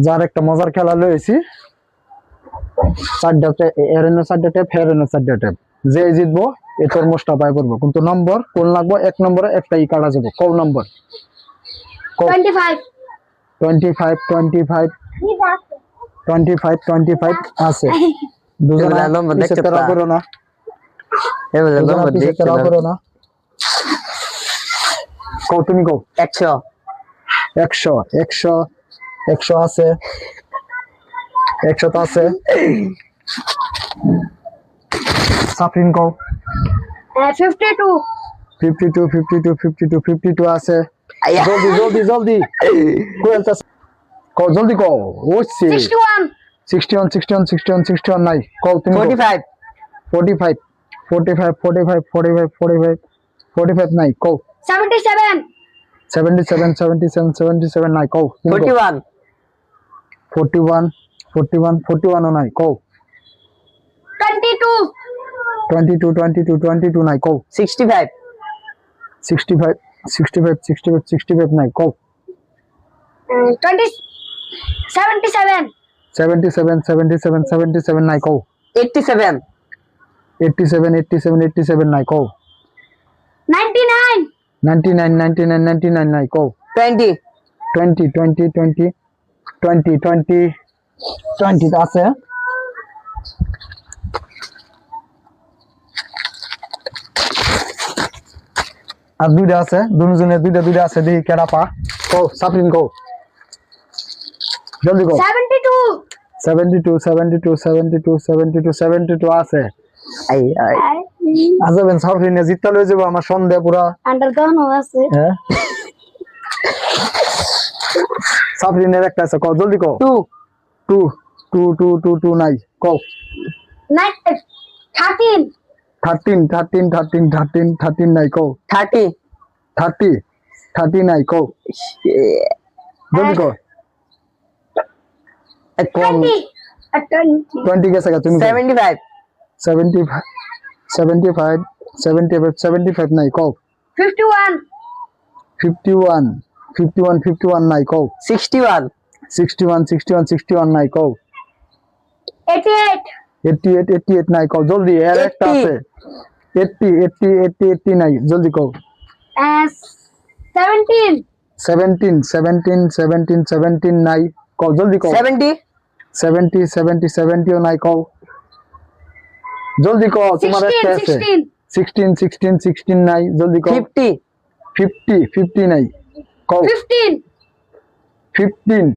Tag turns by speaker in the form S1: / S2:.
S1: যার একটা মজার খেলা লইছি, 4টা এরেনো 4টা ট্যাপ, হেরেনো 4টা ট্যাপ। যে জিতবো এ তরমুজটা পাই করবো, কিন্তু নম্বর কোন লাগবো? 1 নম্বরে একটাই কাটা যাবো। কোন নম্বর?
S2: 25
S1: 25 25 25 25 আছে। দুজনা
S3: নম্বর
S1: পিছে
S3: দেখতে
S1: তেরা
S3: পা।
S1: করো না,
S3: এবারে
S1: দুজনা
S3: নম্বর
S1: পিছে
S3: দেখতে
S1: তেরা
S3: না।
S1: করো না। কও তুমি কও।
S3: 100
S1: 100 100 100 আছে, 100 তো আছে। সাফরিন কও।
S2: 52
S1: 52 52 52 52 আছে।
S3: আয়া।
S1: জলদি জলদি জলদি কোয়েলতাস কও, জলদি কও। ওইছে
S2: 61
S1: 61 61 61 61 নাই। কও তুমি কও।
S3: 45
S1: 45 45 45 45 45 45 নাই। কও।
S2: 77
S1: 77 77 77 নাই। কও তুমি কও।
S3: 41
S1: 41 41 41 নাই। কও।
S2: 22
S1: 22 22 22 নাই। কও।
S3: 65
S1: 65 65 65 65 নাই। কও।
S2: 20 77
S1: 77 77 77 নাই। কও।
S3: 87
S1: 87 87 87 নাই। কও।
S2: 99
S1: 99 99 99 নাই। কও।
S3: 20
S1: 20 20 20 20 20 20 টা আছে। আর দুইটা আছে, দুজনে দুইটা দুইটা আছে। দেখি কেডা পা। কও সাফরিন কও, জলদি কও।
S2: 72
S1: 72 72 72 72 72 আছে।
S3: আই আই
S1: আজাবেন সাফরিনে জিততা লই যাব, আমার সন্দেহ পুরা।
S2: আন্ডার গান আছে
S1: হ্যাঁ সাফরিনের একটা আছে। কও জলদি কও।
S3: 2
S1: 2 2 2 2 2 নাই। কও।
S2: 13
S1: 13 13 13 13 13 নাই। কও।
S3: 30
S1: 30 30 নাই। কও জলদি কও।
S3: কম
S2: 20
S1: 20 গেছে গা তুমি।
S3: 75
S1: 75 75 75 75 নাই। কও।
S2: 51
S1: 51 51 51 নাই। কও।
S3: 61
S1: 61 61 61 নাই। কও।
S2: 88
S1: 88 88 নাই। কও জলদি, এর একটা
S3: 80
S1: আছে। 80 80 80 80 নাই। জলদি কও।
S2: 17
S1: 17 17 17 17 নাই। কও জলদি কও।
S3: 70
S1: 70 70 70 নাই। কও জলদি কও, তোমার একটা আছে। 16 16 16 নাই। জলদি কও।
S3: 50
S1: 50 50 নাই। কও।
S2: 15
S1: 15